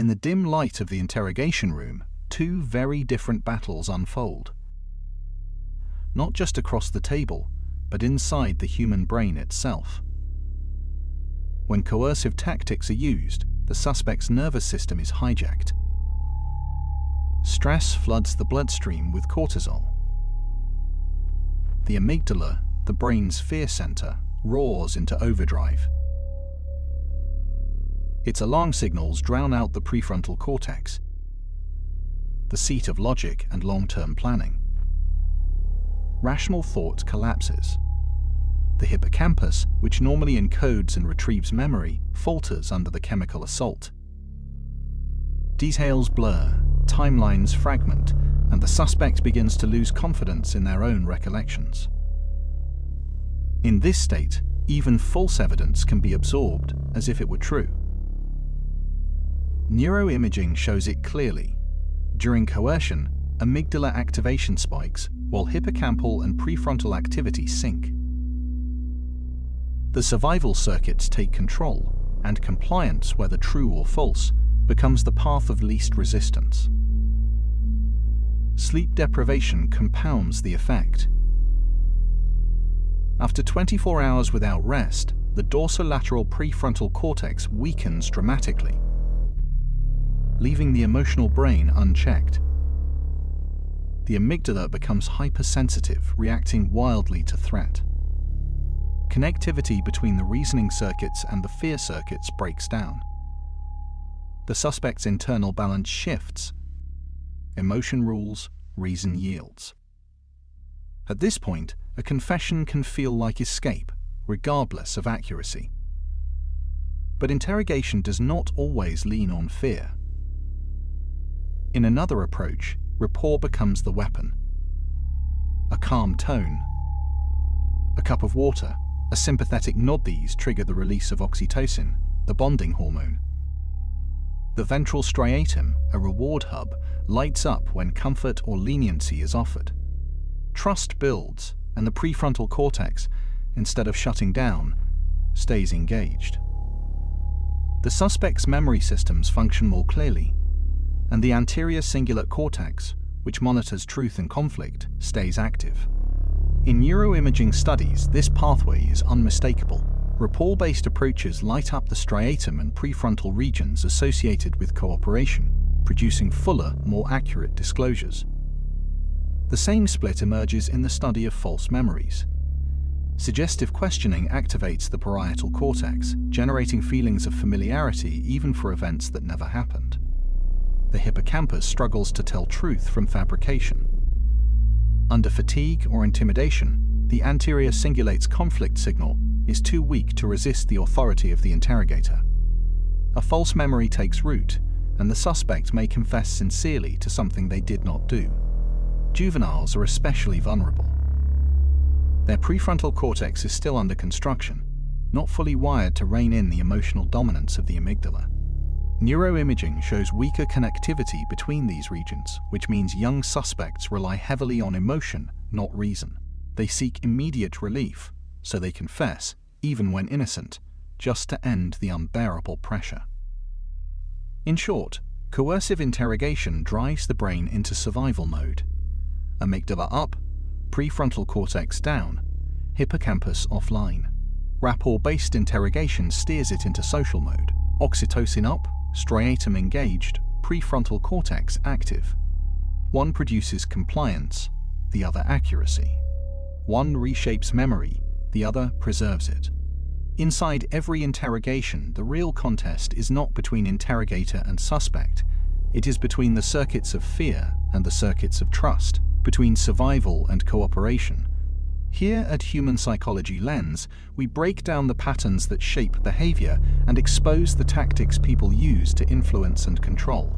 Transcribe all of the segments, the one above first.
In the dim light of the interrogation room, two very different battles unfold. Not just across the table, but inside the human brain itself. When coercive tactics are used, the suspect's nervous system is hijacked. Stress floods the bloodstream with cortisol. The amygdala, the brain's fear center, roars into overdrive. Its alarm signals drown out the prefrontal cortex, the seat of logic and long-term planning. Rational thought collapses. The hippocampus, which normally encodes and retrieves memory, falters under the chemical assault. Details blur, timelines fragment, and the suspect begins to lose confidence in their own recollections. In this state, even false evidence can be absorbed as if it were true. Neuroimaging shows it clearly. During coercion, amygdala activation spikes, while hippocampal and prefrontal activity sink. The survival circuits take control, and compliance, whether true or false, becomes the path of least resistance. Sleep deprivation compounds the effect. After 24 hours without rest, the dorsolateral prefrontal cortex weakens dramatically, leaving the emotional brain unchecked. The amygdala becomes hypersensitive, reacting wildly to threat. Connectivity between the reasoning circuits and the fear circuits breaks down. The suspect's internal balance shifts. Emotion rules, reason yields. At this point, a confession can feel like escape, regardless of accuracy. But interrogation does not always lean on fear. In another approach, rapport becomes the weapon. A calm tone, a cup of water, a sympathetic nod, these trigger the release of oxytocin, the bonding hormone. The ventral striatum, a reward hub, lights up when comfort or leniency is offered. Trust builds, and the prefrontal cortex, instead of shutting down, stays engaged. The suspect's memory systems function more clearly, and the anterior cingulate cortex, which monitors truth and conflict, stays active. In neuroimaging studies, this pathway is unmistakable. Rapport-based approaches light up the striatum and prefrontal regions associated with cooperation, producing fuller, more accurate disclosures. The same split emerges in the study of false memories. Suggestive questioning activates the parietal cortex, generating feelings of familiarity even for events that never happened. The hippocampus struggles to tell truth from fabrication. Under fatigue or intimidation, the anterior cingulate's conflict signal is too weak to resist the authority of the interrogator. A false memory takes root, and the suspect may confess sincerely to something they did not do. Juveniles are especially vulnerable. Their prefrontal cortex is still under construction, not fully wired to rein in the emotional dominance of the amygdala. Neuroimaging shows weaker connectivity between these regions, which means young suspects rely heavily on emotion, not reason. They seek immediate relief, so they confess, even when innocent, just to end the unbearable pressure. In short, coercive interrogation drives the brain into survival mode. Amygdala up, prefrontal cortex down, hippocampus offline. Rapport-based interrogation steers it into social mode. Oxytocin up, striatum engaged, prefrontal cortex active. One produces compliance, the other accuracy. One reshapes memory, the other preserves it. Inside every interrogation, the real contest is not between interrogator and suspect. It is between the circuits of fear and the circuits of trust, between survival and cooperation. Here at Human Psychology Lens, we break down the patterns that shape behavior and expose the tactics people use to influence and control.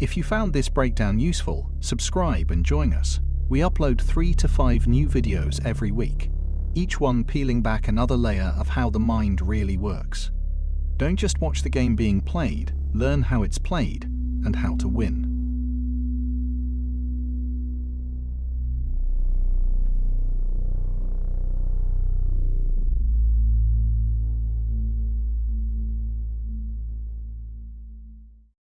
If you found this breakdown useful, subscribe and join us. We upload 3 to 5 new videos every week, each one peeling back another layer of how the mind really works. Don't just watch the game being played, learn how it's played and how to win.